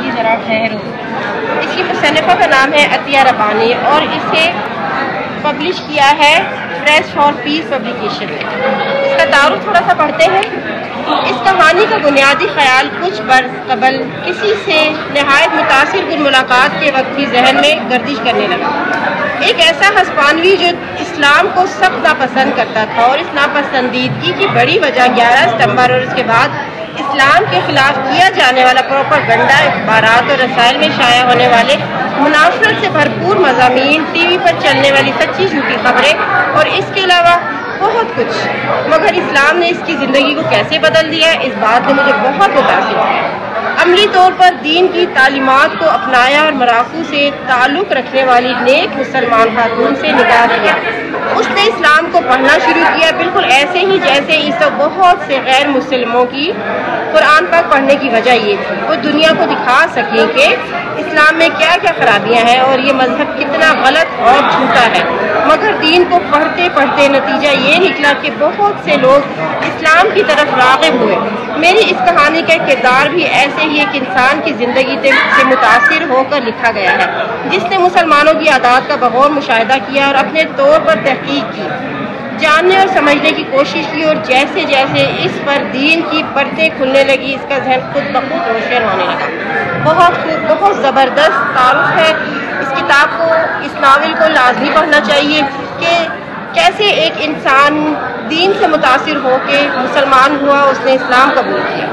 جی ذرا ٹھہرو۔ اس کی مصنفہ کا نام ہے عطیہ ربانی اور اسے پبلش کیا ہے پریس فار پیس پبلیکیشن نے۔ اس کا تعارف تھوڑا سا پڑھتے ہیں۔ اس کہانی کا بنیادی خیال کچھ برس قبل کسی سے نہایت متاثر کن ملاقات کے وقت ہی ذہن میں گردش کرنے لگا۔ ایک ایسا ہسپانوی جو اسلام کو سخت ناپسند کرتا تھا اور اس ناپسندیدگی کی بڑی وجہ 11 ستمبر اور اس کے بعد اسلام کے خلاف کیا جانے والا پروپیگنڈا، اخبارات اور رسائل میں شائع ہونے والے منافرت سے بھرپور مضامین، ٹی وی پر چلنے والی سچی جھوٹی خبریں اور اس کے علاوہ بہت کچھ۔ مگر اسلام نے اس کی زندگی کو کیسے بدل دیا، اس بات نے مجھے بہت متاثر کیا۔ عملی طور پر دین کی تعلیمات کو اپنایا اور مراکو سے تعلق رکھنے والی نیک مسلمان خاتون سے نکاح کیا۔ اس نے اسلام کو پڑھنا شروع کیا، بالکل ایسے ہی جیسے اس بہت سے غیر مسلموں کی قرآن پاک پڑھنے کی وجہ یہ تھی وہ دنیا کو دکھا سکیں کہ اسلام میں کیا کیا خرابیاں ہیں اور یہ مذہب کتنا غلط اور جھوٹا ہے۔ مگر دین کو پڑھتے پڑھتے نتیجہ یہ نکلا کہ بہت سے لوگ اسلام کی طرف راغب ہوئے۔ میری اس کہانی کا کردار بھی ایسے ہی ایک انسان کی زندگی سے متاثر ہو کر لکھا گیا ہے جس نے مسلمانوں کی عادات کا بغور مشاہدہ کیا اور اپنے طور پر تحقیق کی، جاننے اور سمجھنے کی کوشش کی، اور جیسے جیسے اس پر دین کی پرتیں کھلنے لگی اس کا ذہن خود بخود روشن ہونے لگا۔ بہت خوب، بہت زبردست تعارف ہے اس کتاب کو، اس ناول کو لازمی پڑھنا چاہیے کہ کیسے ایک انسان دین سے متاثر ہو کے مسلمان ہوا، اس نے اسلام قبول کیا۔